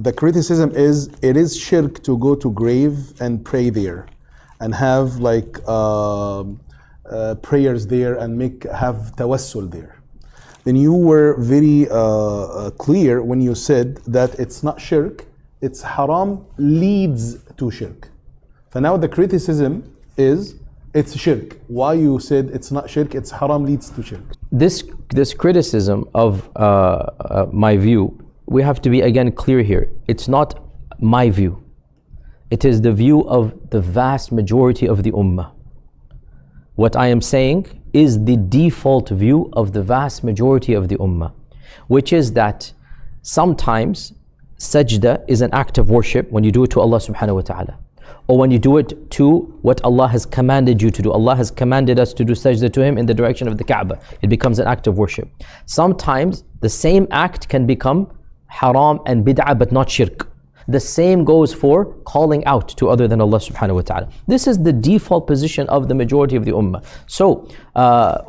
The criticism is, it is shirk to go to grave and pray there, and have like prayers there and have tawassul there. Then you were very clear when you said that it's not shirk, it's haram leads to shirk. So now the criticism is it's shirk. Why you said it's not shirk, it's haram leads to shirk? This criticism of my view, we have to be again clear here. It's not my view. It is the view of the vast majority of the ummah. What I am saying is the default view of the vast majority of the ummah, which is that sometimes sajda is an act of worship when you do it to Allah subhanahu wa ta'ala, or when you do it to what Allah has commanded you to do. Allah has commanded us to do sajda to Him in the direction of the Kaaba. It becomes an act of worship. Sometimes the same act can become haram and bid'ah, but not shirk. The same goes for calling out to other than Allah subhanahu wa ta'ala. This is the default position of the majority of the ummah. So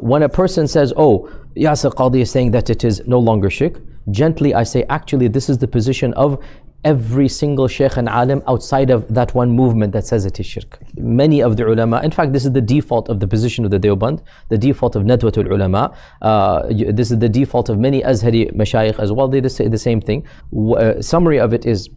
when a person says, oh, Yasir Qadhi is saying that it is no longer shirk, gently I say, actually this is the position of every single shaykh and alim outside of that one movement that says it is shirk. Many of the ulama, in fact this is the default of the position of the Deoband, the default of Nadwatul Ulama, this is the default of many Azhari mashayikh as well. They say the same thing. Summary of it is,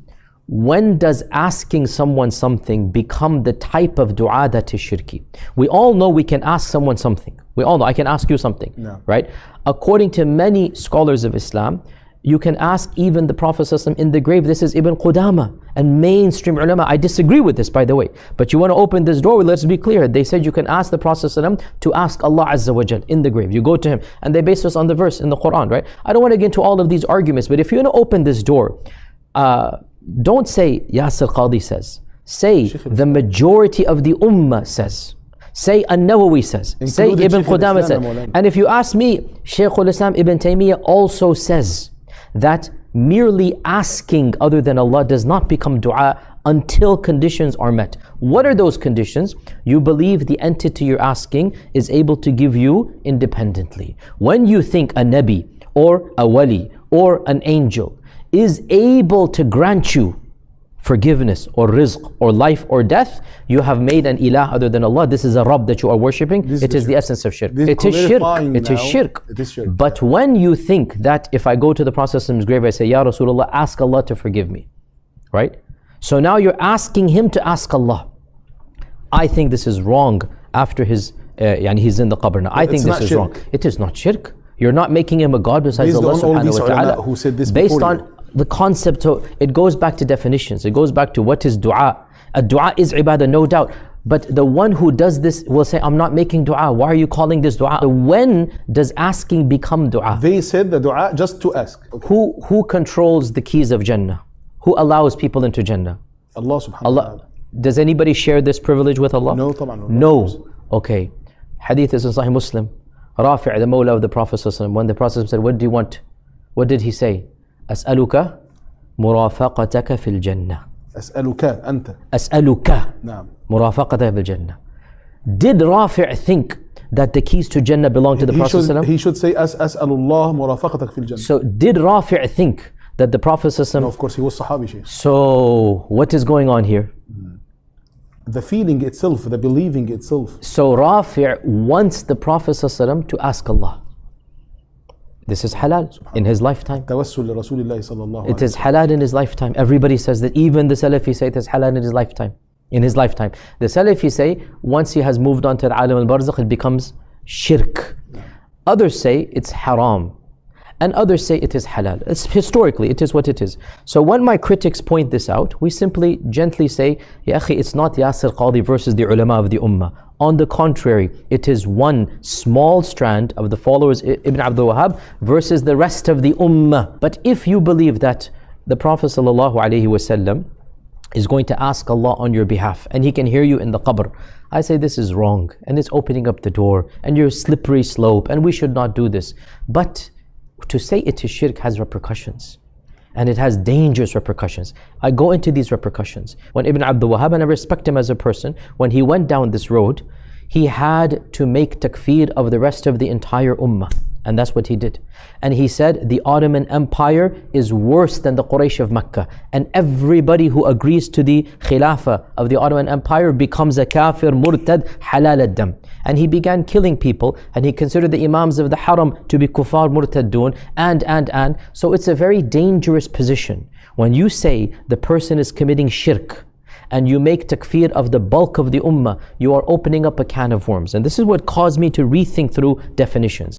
when does asking someone something become the type of dua that is shirky? We all know we can ask someone something. We all know, I can ask you something, right? According to many scholars of Islam, you can ask even the Prophet ﷺ in the grave. This is Ibn Qudama and mainstream ulama. I disagree with this, by the way. But you want to open this door, let's be clear. They said you can ask the Prophet ﷺ to ask Allah Azza wa Jal in the grave. You go to him, and they base this on the verse in the Quran, right? I don't want to get into all of these arguments, but if you want to open this door, don't say Yasir Qadhi says. Say the majority of the ummah says. Say An-Nawawi says. Say Ibn Qudama says. And if you ask me, Shaykhul Islam Ibn Taymiyyah also says that merely asking other than Allah does not become dua until conditions are met. What are those conditions? You believe the entity you're asking is able to give you independently. When you think a Nabi or a Wali or an angel is able to grant you forgiveness or rizq or life or death, you have made an ilah other than Allah. This is a Rabb that you are worshipping. It is the essence of shirk. It is shirk. It is shirk. But when you think that if I go to the Prophet's grave, I say, Ya Rasulullah, ask Allah to forgive me, right? So now you're asking him to ask Allah. I think this is wrong after he's in the qabr now. I think this is wrong. It is not shirk. You're not making him a God besides Allah subhanahu wa ta'ala. Who said this based on the concept of, it goes back to definitions. It goes back to what is dua. A dua is ibadah, no doubt. But the one who does this will say, I'm not making dua. Why are you calling this dua? When does asking become dua? They said the dua just to ask. Okay. Who controls the keys of Jannah? Who allows people into Jannah? Allah subhanahu wa ta'ala. Does anybody share this privilege with Allah? No, طبعا. No. Okay. Hadith is in Sahih Muslim. Rafi', the Mawla of the Prophet ﷺ, when the Prophet said, what do you want? What did he say? أسألك مرافقتك في الجنة. أسألك أنت. أسألك نعم. مرافقتك في الجنة. Did Rafi' think that the keys to Jannah belong to the Prophet ﷺ? He should say أسأل الله مرافقتك في الجنة. So did Rafi' think that the Prophet ﷺ? No, of course he was Sahabi, Shaykh. So what is going on here? The feeling itself, the believing itself. So Rafi' wants the Prophet ﷺ to ask Allah. This is halal in his lifetime. It is halal in his lifetime. Everybody says that. Even the Salafi say it is halal in his lifetime. In his lifetime. The Salafi say once he has moved on to al-alam al-barzakh, it becomes shirk. Others say it's haram. And others say it is halal. It's historically, it is what it is. So when my critics point this out, we simply gently say, Ya akhi, it's not Yasir Qadhi versus the ulama of the ummah. On the contrary, it is one small strand of the followers Ibn Abdul Wahhab versus the rest of the ummah. But if you believe that the Prophet ﷺ is going to ask Allah on your behalf and he can hear you in the qabr, I say this is wrong and it's opening up the door and you're a slippery slope and we should not do this. But to say it is shirk has repercussions, and it has dangerous repercussions. I go into these repercussions. When Ibn Abdul Wahhab, and I respect him as a person, when he went down this road, he had to make takfir of the rest of the entire ummah. And that's what he did. And he said the Ottoman Empire is worse than the Quraysh of Mecca. And everybody who agrees to the Khilafah of the Ottoman Empire becomes a kafir, murtad, halal ad-dam. And he began killing people, and he considered the Imams of the Haram to be kuffar, murtadun, and. So it's a very dangerous position. When you say the person is committing shirk, and you make takfir of the bulk of the ummah, you are opening up a can of worms. And this is what caused me to rethink through definitions.